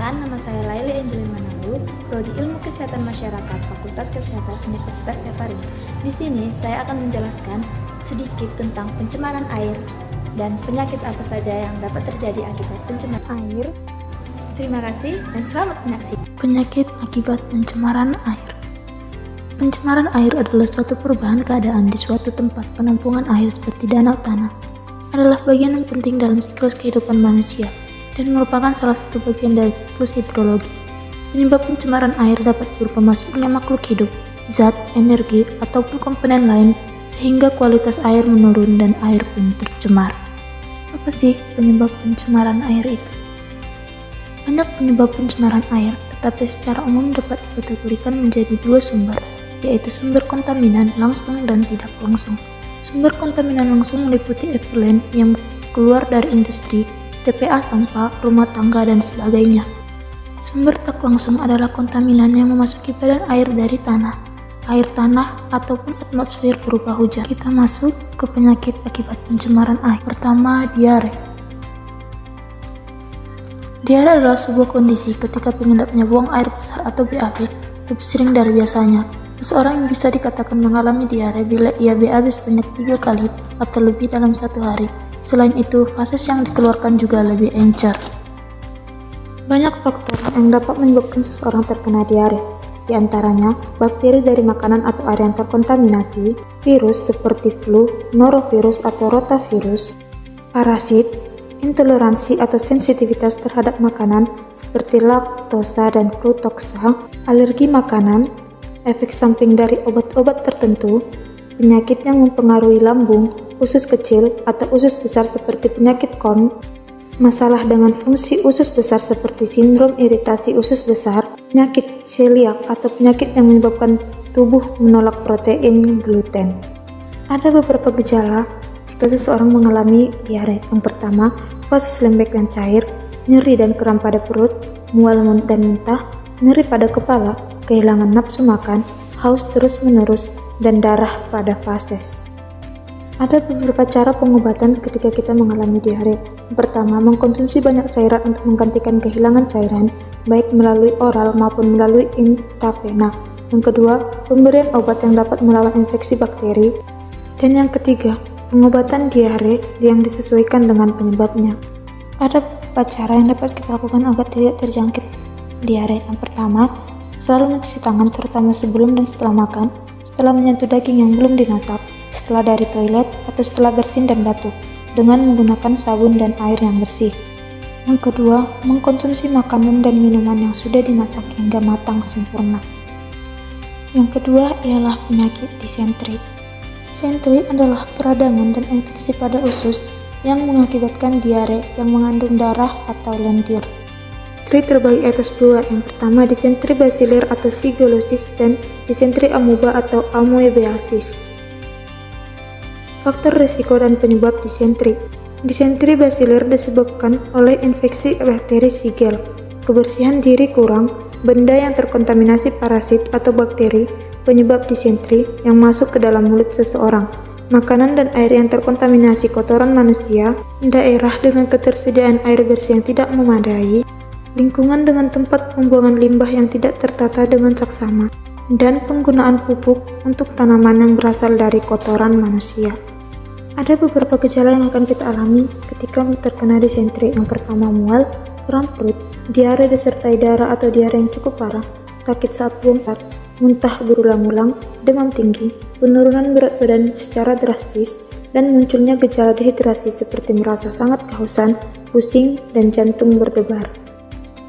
Perkenalkan, nama saya Laili Angelina Manalu, Prodi Ilmu Kesehatan Masyarakat, Fakultas Kesehatan Universitas Epari. Di sini saya akan menjelaskan sedikit tentang pencemaran air dan penyakit apa saja yang dapat terjadi akibat pencemaran air. Terima kasih dan selamat menyaksikan. Penyakit akibat pencemaran air. Pencemaran air adalah suatu perubahan keadaan di suatu tempat penampungan air seperti danau tanah. Adalah bagian yang penting dalam siklus kehidupan manusia dan merupakan salah satu bagian dari siklus hidrologi. Penyebab pencemaran air dapat berupa masuknya makhluk hidup, zat, energi, ataupun komponen lain sehingga kualitas air menurun dan air pun tercemar. Apa sih penyebab pencemaran air itu? Banyak penyebab pencemaran air, tetapi secara umum dapat dikategorikan menjadi dua sumber, yaitu sumber kontaminan langsung dan tidak langsung. Sumber kontaminan langsung meliputi efluent yang keluar dari industri, TPA sampah, rumah tangga, dan sebagainya. Sumber tak langsung adalah kontaminan yang memasuki badan air dari tanah, air tanah, ataupun atmosfer berupa hujan. Kita masuk ke penyakit akibat pencemaran air. Pertama, diare. Diare adalah sebuah kondisi ketika pengidapnya buang air besar atau BAB lebih sering dari biasanya. Seseorang yang bisa dikatakan mengalami diare bila ia BAB sebanyak 3 kali atau lebih dalam satu hari. Selain itu, fases yang dikeluarkan juga lebih encer. Banyak faktor yang dapat menyebabkan seseorang terkena diare. Di antaranya, bakteri dari makanan atau air yang terkontaminasi, virus seperti flu, norovirus atau rotavirus, parasit, intoleransi atau sensitivitas terhadap makanan seperti laktosa dan fruktosa, alergi makanan, efek samping dari obat-obat tertentu, penyakit yang mempengaruhi lambung, usus kecil atau usus besar seperti penyakit Crohn, masalah dengan fungsi usus besar seperti sindrom iritasi usus besar, penyakit celiak atau penyakit yang menyebabkan tubuh menolak protein gluten. Ada beberapa gejala jika seseorang mengalami diare. Yang pertama, proses lembek dan cair, nyeri dan kram pada perut, mual dan muntah, nyeri pada kepala, kehilangan nafsu makan, haus terus-menerus, dan darah pada fases. Ada beberapa cara pengobatan ketika kita mengalami diare. Yang pertama, mengkonsumsi banyak cairan untuk menggantikan kehilangan cairan, baik melalui oral maupun melalui intravena. Yang kedua, pemberian obat yang dapat melawan infeksi bakteri. Dan yang ketiga, pengobatan diare yang disesuaikan dengan penyebabnya. Ada beberapa cara yang dapat kita lakukan agar tidak terjangkit diare. Yang pertama, selalu mencuci tangan terutama sebelum dan setelah makan, setelah menyentuh daging yang belum dimasak, setelah dari toilet, atau setelah bersin dan batuk, dengan menggunakan sabun dan air yang bersih. Yang kedua, mengkonsumsi makanan dan minuman yang sudah dimasak hingga matang sempurna. Yang kedua ialah penyakit disentri. Disentri adalah peradangan dan infeksi pada usus yang mengakibatkan diare yang mengandung darah atau lendir. Disentri terbagi atas dua. Yang pertama, disentri basiler atau shigellosis dan disentri amoeba atau amoebiasis. Faktor risiko dan penyebab disentri. Disentri basiler disebabkan oleh infeksi bakteri Shigella, kebersihan diri kurang, benda yang terkontaminasi parasit atau bakteri penyebab disentri yang masuk ke dalam mulut seseorang, makanan dan air yang terkontaminasi kotoran manusia, daerah dengan ketersediaan air bersih yang tidak memadai, lingkungan dengan tempat pembuangan limbah yang tidak tertata dengan saksama, dan penggunaan pupuk untuk tanaman yang berasal dari kotoran manusia. Ada beberapa gejala yang akan kita alami ketika terkena disentri. Yang pertama, mual, kram perut, diare disertai darah atau diare yang cukup parah, sakit saat buang air, muntah berulang-ulang, demam tinggi, penurunan berat badan secara drastis, dan munculnya gejala dehidrasi seperti merasa sangat kehausan, pusing, dan jantung berdebar.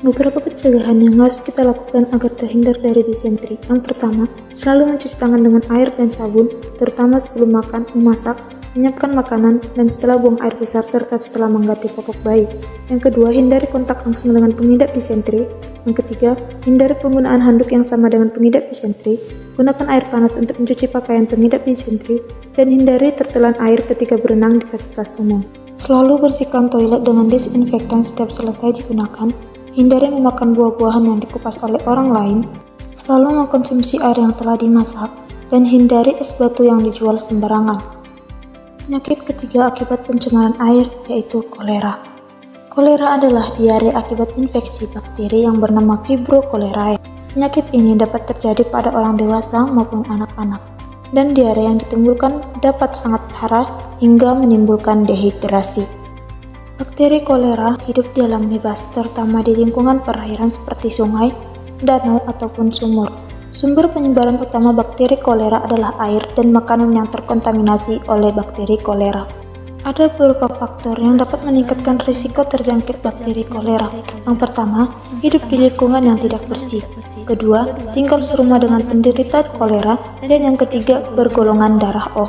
Beberapa pencegahan yang harus kita lakukan agar terhindar dari disentri. Yang pertama, selalu mencuci tangan dengan air dan sabun, terutama sebelum makan, memasak, menyiapkan makanan, dan setelah buang air besar serta setelah mengganti popok bayi. Yang kedua, hindari kontak langsung dengan pengidap disentri. Yang ketiga, hindari penggunaan handuk yang sama dengan pengidap disentri. Gunakan air panas untuk mencuci pakaian pengidap disentri, dan hindari tertelan air ketika berenang di fasilitas umum. Selalu bersihkan toilet dengan disinfektan setiap selesai digunakan. Hindari memakan buah-buahan yang dikupas oleh orang lain. Selalu mengkonsumsi air yang telah dimasak, dan hindari es batu yang dijual sembarangan. Penyakit ketiga akibat pencemaran air yaitu kolera. Kolera adalah diare akibat infeksi bakteri yang bernama Vibrio cholerae. Penyakit ini dapat terjadi pada orang dewasa maupun anak-anak, dan diare yang ditimbulkan dapat sangat parah hingga menimbulkan dehidrasi. Bakteri kolera hidup di alam bebas, terutama di lingkungan perairan seperti sungai, danau, ataupun sumur. Sumber penyebaran utama bakteri kolera adalah air dan makanan yang terkontaminasi oleh bakteri kolera. Ada beberapa faktor yang dapat meningkatkan risiko terjangkit bakteri kolera. Yang pertama, hidup di lingkungan yang tidak bersih. Kedua, tinggal serumah dengan penderita kolera. Dan yang ketiga, bergolongan darah O.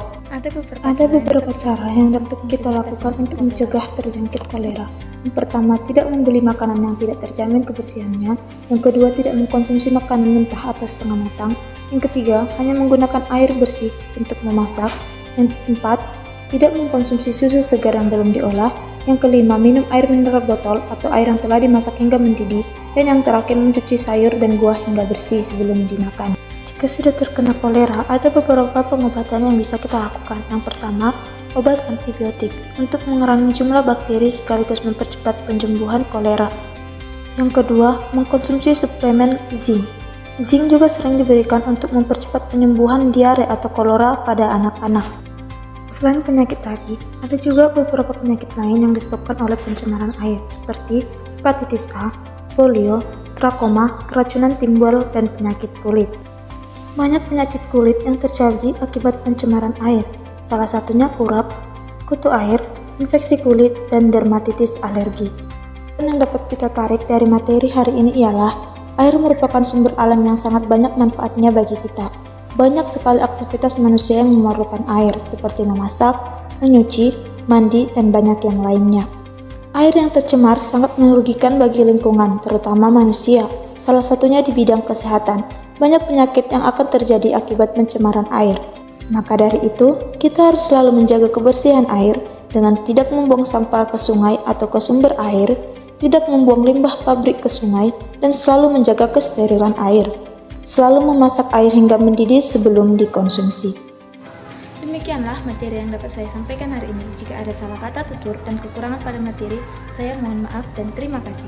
Ada beberapa cara yang dapat kita lakukan untuk mencegah terjangkit kolera. Yang pertama, tidak membeli makanan yang tidak terjamin kebersihannya. Yang kedua, tidak mengkonsumsi makanan mentah atau setengah matang. Yang ketiga, hanya menggunakan air bersih untuk memasak. Yang keempat, tidak mengkonsumsi susu segar yang belum diolah. Yang kelima, minum air mineral botol atau air yang telah dimasak hingga mendidih. Dan yang terakhir, mencuci sayur dan buah hingga bersih sebelum dimakan. Jika sudah terkena kolera, ada beberapa pengobatan yang bisa kita lakukan. Yang pertama, obat antibiotik untuk mengurangi jumlah bakteri sekaligus mempercepat penyembuhan kolera. Yang kedua, mengkonsumsi suplemen zinc. Zinc juga sering diberikan untuk mempercepat penyembuhan diare atau kolera pada anak-anak. Selain penyakit tadi, ada juga beberapa penyakit lain yang disebabkan oleh pencemaran air, seperti hepatitis A, polio, trakoma, keracunan timbul, dan penyakit kulit. Banyak penyakit kulit yang terjadi akibat pencemaran air, salah satunya kurap, kutu air, infeksi kulit, dan dermatitis alergi. Dan yang dapat kita tarik dari materi hari ini ialah, air merupakan sumber alam yang sangat banyak manfaatnya bagi kita. Banyak sekali aktivitas manusia yang memerlukan air, seperti memasak, menyuci, mandi, dan banyak yang lainnya. Air yang tercemar sangat merugikan bagi lingkungan, terutama manusia, salah satunya di bidang kesehatan. Banyak penyakit yang akan terjadi akibat pencemaran air. Maka dari itu, kita harus selalu menjaga kebersihan air dengan tidak membuang sampah ke sungai atau ke sumber air, tidak membuang limbah pabrik ke sungai, dan selalu menjaga kesterilan air. Selalu memasak air hingga mendidih sebelum dikonsumsi. Demikianlah materi yang dapat saya sampaikan hari ini. Jika ada salah kata, tutur, dan kekurangan pada materi, saya mohon maaf dan terima kasih.